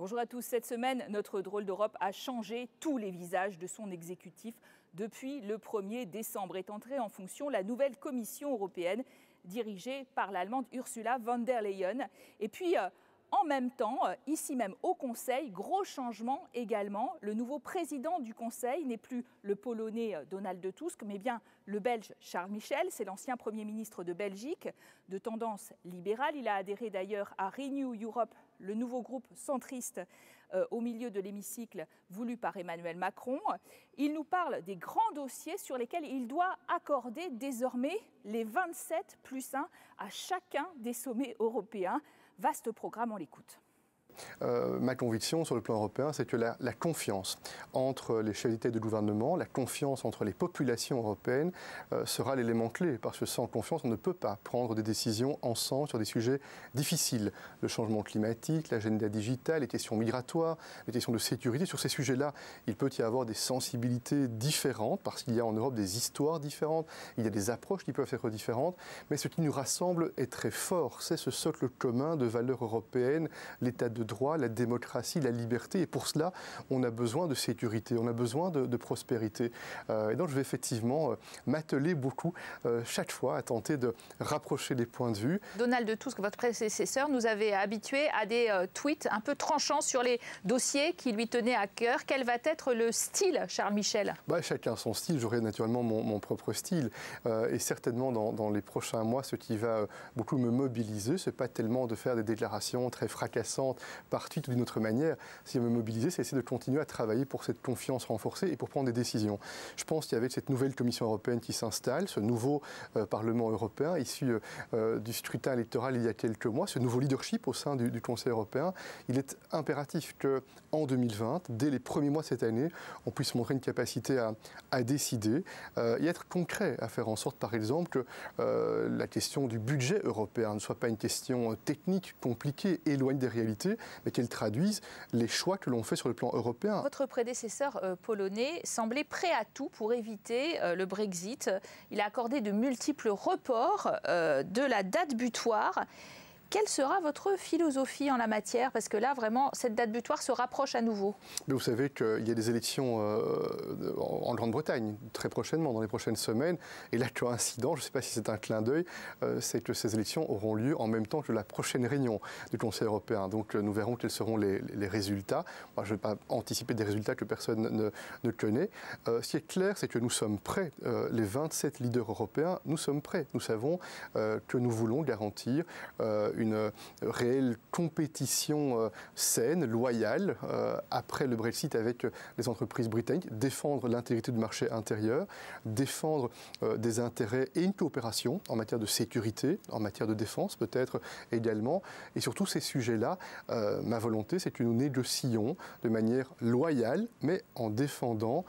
Bonjour à tous. Cette semaine, notre drôle d'Europe a changé tous les visages de son exécutif. Depuis le 1er décembre est entrée en fonction la nouvelle Commission européenne dirigée par l'Allemande Ursula von der Leyen. Et puis, en même temps, ici même au Conseil, gros changement également. Le nouveau président du Conseil n'est plus le Polonais Donald Tusk, mais bien le Belge Charles Michel. C'est l'ancien Premier ministre de Belgique, de tendance libérale. Il a adhéré d'ailleurs à Renew Europe, le nouveau groupe centriste au milieu de l'hémicycle voulu par Emmanuel Macron. Il nous parle des grands dossiers sur lesquels il doit accorder désormais les 27+1 à chacun des sommets européens. Vaste programme, on l'écoute. Ma conviction sur le plan européen, c'est que la confiance entre les chefs d'État et de gouvernement, la confiance entre les populations européennes sera l'élément clé. Parce que sans confiance, on ne peut pas prendre des décisions ensemble sur des sujets difficiles. Le changement climatique, l'agenda digital, les questions migratoires, les questions de sécurité. Sur ces sujets-là, il peut y avoir des sensibilités différentes parce qu'il y a en Europe des histoires différentes, il y a des approches qui peuvent être différentes. Mais ce qui nous rassemble est très fort. C'est ce socle commun de valeurs européennes, l'état de droit, la démocratie, la liberté. Et pour cela, on a besoin de sécurité, on a besoin de prospérité. Et donc, je vais effectivement m'atteler beaucoup chaque fois à tenter de rapprocher les points de vue. Donald Tusk, votre prédécesseur, nous avait habitués à des tweets un peu tranchants sur les dossiers qui lui tenaient à cœur. Quel va être le style, Charles Michel ? Chacun son style. J'aurai naturellement mon propre style. Et certainement, dans les prochains mois, ce qui va beaucoup me mobiliser, ce n'est pas tellement de faire des déclarations très fracassantes par tweet ou d'une autre manière. Ce qui va me mobiliser, c'est essayer de continuer à travailler pour cette confiance renforcée et pour prendre des décisions. Je pense qu'avec cette nouvelle Commission européenne qui s'installe, ce nouveau Parlement européen issu du scrutin électoral il y a quelques mois, ce nouveau leadership au sein du Conseil européen, il est impératif qu'en 2020, dès les premiers mois de cette année, on puisse montrer une capacité à décider et être concret, à faire en sorte, par exemple, que la question du budget européen ne soit pas une question technique, compliquée, éloignée des réalités, mais qu'elle traduise les choix que l'on fait sur le plan européen. Votre prédécesseur polonais semblait prêt à tout pour éviter le Brexit. Il a accordé de multiples reports de la date butoir. Quelle sera votre philosophie en la matière? Parce que là, vraiment, cette date butoir se rapproche à nouveau. Mais vous savez qu'il y a des élections en Grande-Bretagne très prochainement, dans les prochaines semaines. Et la coïncidence, je ne sais pas si c'est un clin d'œil, c'est que ces élections auront lieu en même temps que la prochaine réunion du Conseil européen. Donc nous verrons quels seront les résultats. Moi, je ne vais pas anticiper des résultats que personne ne connaît. Ce qui est clair, c'est que nous sommes prêts. Les 27 leaders européens, nous sommes prêts. Nous savons que nous voulons garantir une réelle compétition saine, loyale, après le Brexit avec les entreprises britanniques, défendre l'intégrité du marché intérieur, défendre des intérêts et une coopération en matière de sécurité, en matière de défense peut-être également. Et sur tous ces sujets-là, ma volonté, c'est que nous négocions de manière loyale, mais en défendant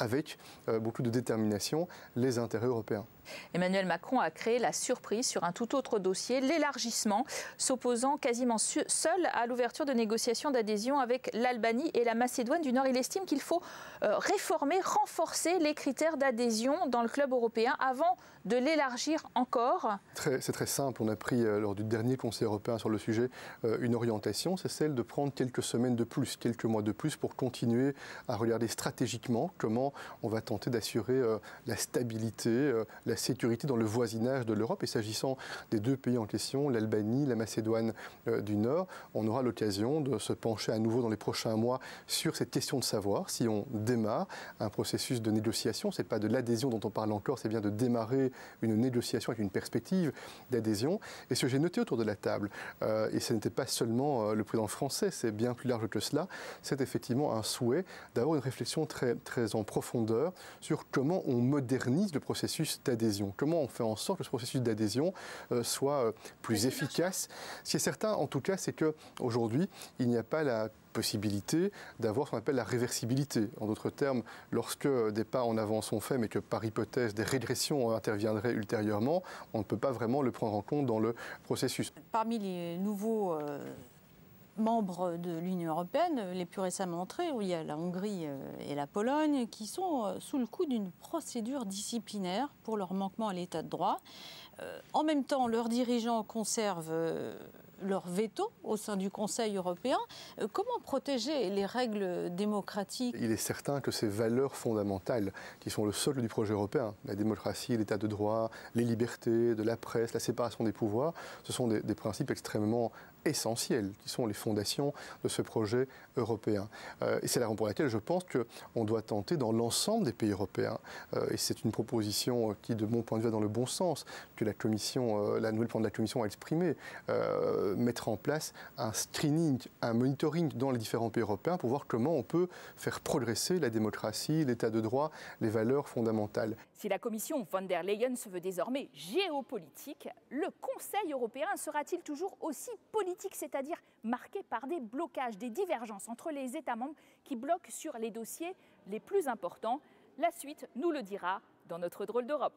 avec beaucoup de détermination les intérêts européens. Emmanuel Macron a créé la surprise sur un tout autre dossier, l'élargissement, s'opposant quasiment seul à l'ouverture de négociations d'adhésion avec l'Albanie et la Macédoine du Nord. Il estime qu'il faut réformer, renforcer les critères d'adhésion dans le club européen avant de l'élargir encore. C'est très simple. On a pris lors du dernier Conseil européen sur le sujet une orientation, c'est celle de prendre quelques semaines de plus, quelques mois de plus pour continuer à regarder stratégiquement comment on va tenter d'assurer la stabilité, la sécurité dans le voisinage de l'Europe. Et s'agissant des deux pays en question, l'Albanie, la Macédoine du Nord, on aura l'occasion de se pencher à nouveau dans les prochains mois sur cette question de savoir si on démarre un processus de négociation. Ce n'est pas de l'adhésion dont on parle encore, c'est bien de démarrer une négociation avec une perspective d'adhésion. Et ce que j'ai noté autour de la table, et ce n'était pas seulement le président français, c'est bien plus large que cela, c'est effectivement un souhait d'avoir une réflexion très, très en profondeur sur comment on modernise le processus d'adhésion. Comment on fait en sorte que ce processus d'adhésion soit plus efficace. Ce qui est certain, en tout cas, c'est qu'aujourd'hui, il n'y a pas la possibilité d'avoir ce qu'on appelle la réversibilité. En d'autres termes, lorsque des pas en avant sont faits, mais que par hypothèse des régressions interviendraient ultérieurement, on ne peut pas vraiment le prendre en compte dans le processus. Parmi les nouveaux membres de l'Union européenne, les plus récemment entrés, où il y a la Hongrie et la Pologne, qui sont sous le coup d'une procédure disciplinaire pour leur manquement à l'état de droit. En même temps, leurs dirigeants conservent leur veto au sein du Conseil européen. Comment protéger les règles démocratiques? Il est certain que ces valeurs fondamentales qui sont le socle du projet européen, la démocratie, l'état de droit, les libertés, de la presse, la séparation des pouvoirs, ce sont des principes extrêmement essentiels, qui sont les fondations de ce projet européen. Et c'est la raison pour laquelle je pense qu'on doit tenter dans l'ensemble des pays européens, et c'est une proposition qui, de mon point de vue, va dans le bon sens, que la Commission, la nouvelle plan de la Commission a exprimé, mettre en place un screening, un monitoring dans les différents pays européens pour voir comment on peut faire progresser la démocratie, l'état de droit, les valeurs fondamentales. Si la Commission von der Leyen se veut désormais géopolitique, le Conseil européen sera-t-il toujours aussi politique, c'est-à-dire marqué par des blocages, des divergences entre les États membres qui bloquent sur les dossiers les plus importants? La suite nous le dira dans notre drôle d'Europe.